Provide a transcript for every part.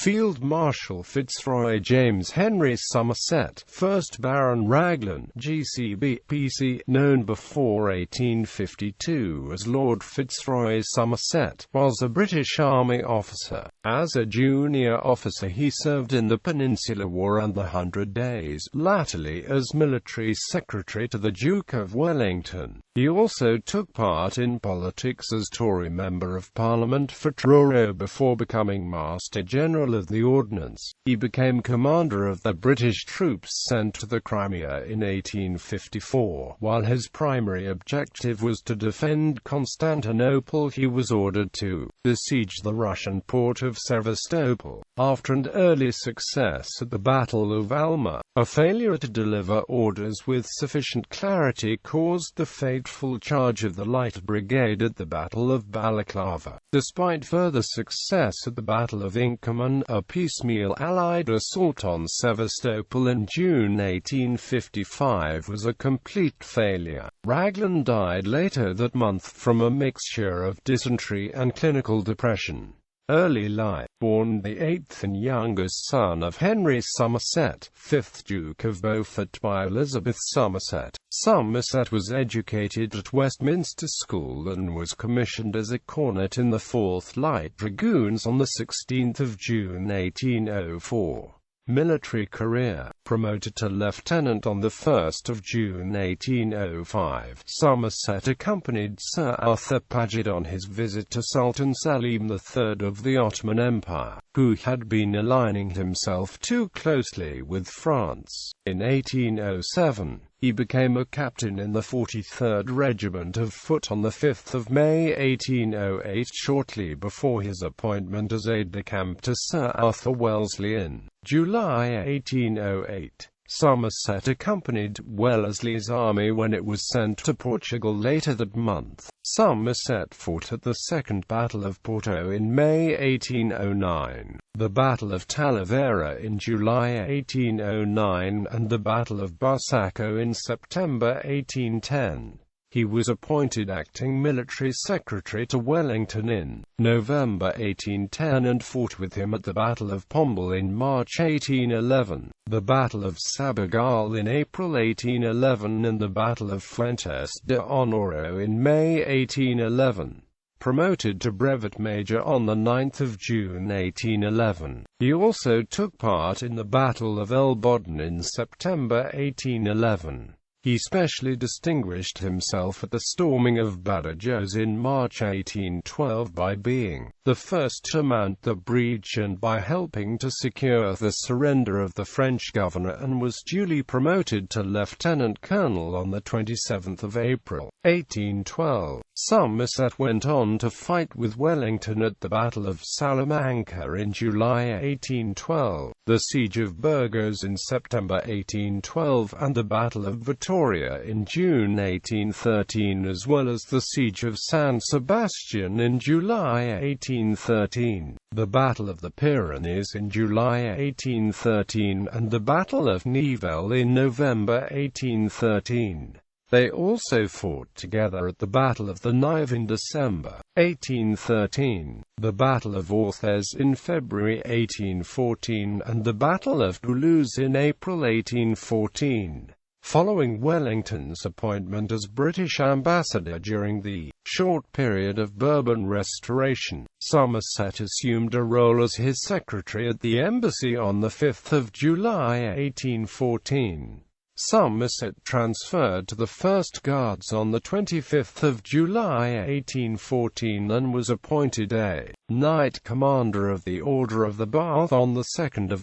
Field Marshal FitzRoy James Henry Somerset, 1st Baron Raglan, GCB, PC, known before 1852 as Lord FitzRoy Somerset, was a British Army officer. As a junior officer he served in the Peninsular War and the 100 Days, latterly as military secretary to the Duke of Wellington. He also took part in politics as Tory Member of Parliament for Truro before becoming Master General of the Ordnance. He became commander of the British troops sent to the Crimea in 1854. While his primary objective was to defend Constantinople, he was ordered to besiege the Russian Port of Sevastopol. After an early success at the Battle of Alma, a failure to deliver orders with sufficient clarity caused the fateful charge of the Light Brigade at the Battle of Balaclava. Despite further success at the Battle of Inkerman, a piecemeal Allied assault on Sevastopol in June 1855 was a complete failure. Raglan died later that month from a mixture of dysentery and clinical depression. Early life. Born the 8th and youngest son of Henry Somerset, 5th Duke of Beaufort by Elizabeth Somerset, Somerset was educated at Westminster School and was commissioned as a cornet in the 4th Light Dragoons on 16 June 1804. Military career. Promoted to lieutenant on 1 June 1805, Somerset accompanied Sir Arthur Paget on his visit to Sultan Selim III of the Ottoman Empire, who had been aligning himself too closely with France. In 1807, he became a captain in the 43rd Regiment of Foot on 5 May 1808, shortly before his appointment as aide-de-camp to Sir Arthur Wellesley in July 1808. Somerset accompanied Wellesley's army when it was sent to Portugal later that month. Somerset fought at the Second Battle of Porto in May 1809, the Battle of Talavera in July 1809, and the Battle of Busaco in September 1810. He was appointed acting military secretary to Wellington in November 1810 and fought with him at the Battle of Pombal in March 1811, the Battle of Sabugal in April 1811 and the Battle of Fuentes de Honoro in May 1811. Promoted to brevet major on 9 June 1811. He also took part in the Battle of El Boden in September 1811. He specially distinguished himself at the storming of Badajoz in March 1812 by being the first to mount the breach and by helping to secure the surrender of the French governor, and was duly promoted to lieutenant colonel on 27 April 1812. Somerset went on to fight with Wellington at the Battle of Salamanca in July 1812, the Siege of Burgos in September 1812, and the Battle of Vitoria in June 1813, as well as the Siege of San Sebastian in July 1813, the Battle of the Pyrenees in July 1813, and the Battle of Nivelles in November 1813. They also fought together at the Battle of the Nive in December 1813, the Battle of Orthez in February 1814, and the Battle of Toulouse in April 1814. Following Wellington's appointment as British ambassador during the short period of Bourbon Restoration, Somerset assumed a role as his secretary at the embassy on 5 July 1814. Somerset transferred to the 1st Guards on 25 July 1814 and was appointed a Knight Commander of the Order of the Bath on 2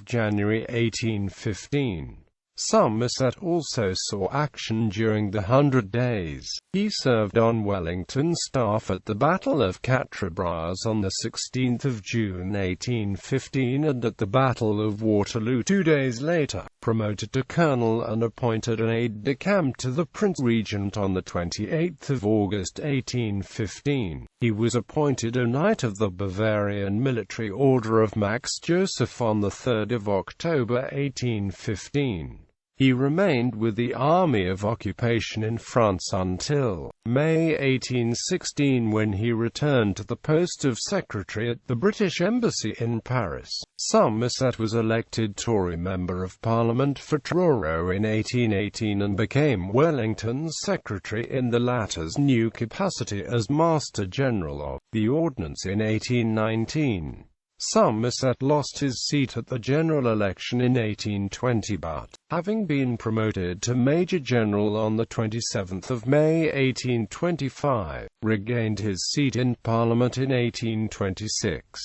January 1815. Somerset also saw action during the 100 Days. He served on Wellington's staff at the Battle of Quatre Bras on 16 June 1815 and at the Battle of Waterloo 2 days later. Promoted to colonel and appointed an aide-de-camp to the Prince Regent on 28 August 1815. He was appointed a Knight of the Bavarian Military Order of Max Joseph on 3 October 1815. He remained with the Army of Occupation in France until May 1816, when he returned to the post of Secretary at the British Embassy in Paris. Somerset was elected Tory Member of Parliament for Truro in 1818 and became Wellington's secretary in the latter's new capacity as Master General of the Ordnance in 1819. Somerset lost his seat at the general election in 1820 but, having been promoted to Major General on 27 May 1825, regained his seat in Parliament in 1826.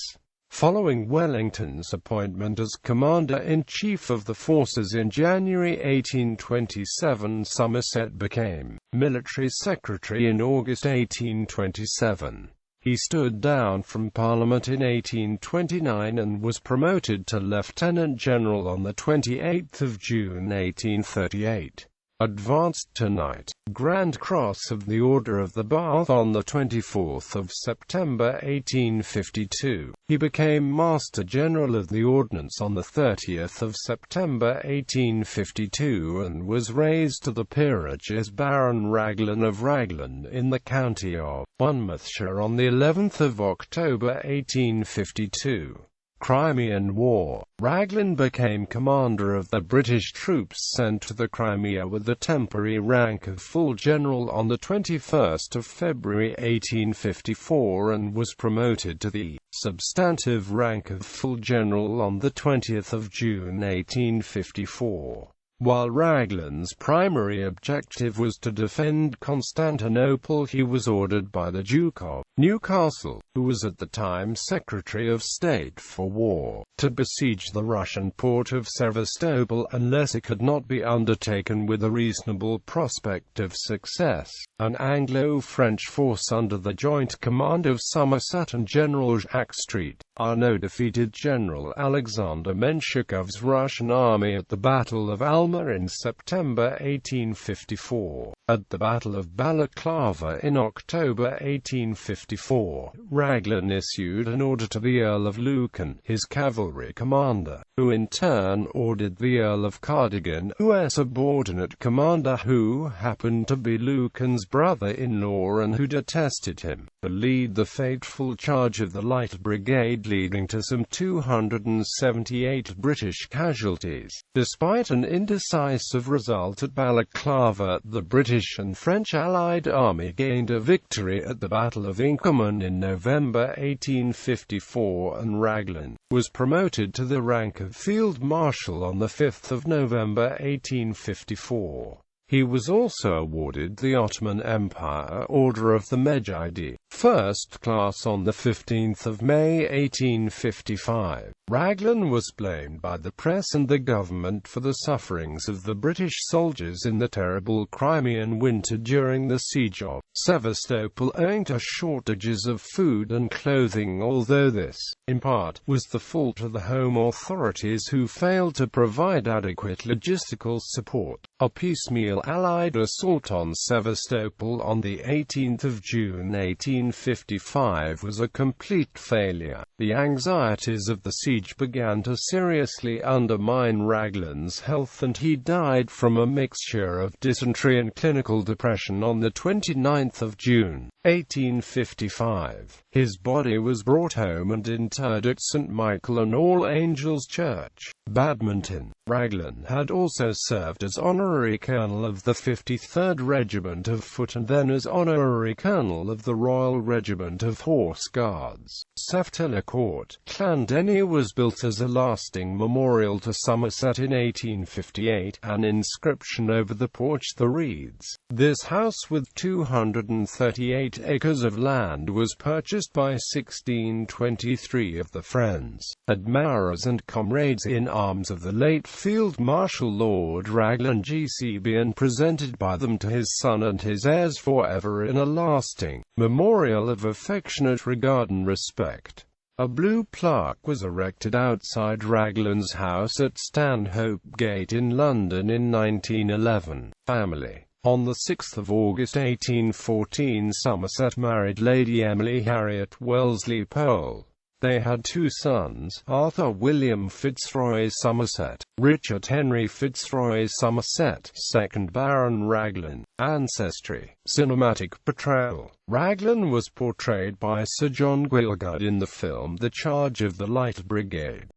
Following Wellington's appointment as Commander-in-Chief of the forces in January 1827, Somerset became Military Secretary in August 1827. He stood down from Parliament in 1829 and was promoted to Lieutenant General on 28 June 1838. Advanced to Knight, Grand Cross of the Order of the Bath on 24 September 1852. He became Master General of the Ordnance on 30 September 1852 and was raised to the peerage as Baron Raglan of Raglan in the county of Monmouthshire on 11 October 1852. Crimean War. Raglan became commander of the British troops sent to the Crimea with the temporary rank of full general on 21 February 1854 and was promoted to the substantive rank of full general on 20 June 1854. While Raglan's primary objective was to defend Constantinople, he was ordered by the Duke of Newcastle, who was at the time Secretary of State for War, to besiege the Russian port of Sevastopol unless it could not be undertaken with a reasonable prospect of success. An Anglo-French force under the joint command of Somerset and General Jacques Street, Arnaud defeated General Alexander Menshikov's Russian army at the Battle of Alma in September 1854. At the Battle of Balaclava in October 1854, Raglan issued an order to the Earl of Lucan, his cavalry commander, who in turn ordered the Earl of Cardigan, a subordinate commander who happened to be Lucan's brother-in-law and who detested him, to lead the fateful charge of the Light Brigade, leading to some 278 British casualties. Despite an indecisive result at Balaclava, the British and French Allied Army gained a victory at the Battle of Inkerman in November 1854 and Raglan was promoted to the rank of Field Marshal on 5 November 1854. He was also awarded the Ottoman Empire Order of the Medjid, First Class on 15 May 1855. Raglan was blamed by the press and the government for the sufferings of the British soldiers in the terrible Crimean winter during the siege of Sevastopol, owing to shortages of food and clothing, although this, in part, was the fault of the Home authorities who failed to provide adequate logistical support. A piecemeal Allied assault on Sevastopol on 18 June 1855 was a complete failure. The anxieties of the siege began to seriously undermine Raglan's health and he died from a mixture of dysentery and clinical depression on 29 June 1855. His body was brought home and interred at St. Michael and All Angels Church, Badminton. Raglan had also served as honorary colonel of the 53rd Regiment of Foot and then as honorary colonel of the Royal Regiment of Horse Guards. Seftilia Court, Llandeni was built as a lasting memorial to Somerset in 1858. An inscription over the porch reads, "This house with 238 acres of land was purchased by 1623 of the friends, admirers and comrades in arms of the late Field Marshal Lord Raglan GCB and presented by them to his son and his heirs forever in a lasting memorial of affectionate regard and respect." A blue plaque was erected outside Raglan's house at Stanhope Gate in London in 1911. Family. On 6 August 1814, Somerset married Lady Emily Harriet Wellesley Pole. They had two sons, Arthur William FitzRoy Somerset, Richard Henry FitzRoy Somerset, 2nd Baron Raglan. Ancestry. Cinematic portrayal. Raglan was portrayed by Sir John Gielgud in the film The Charge of the Light Brigade.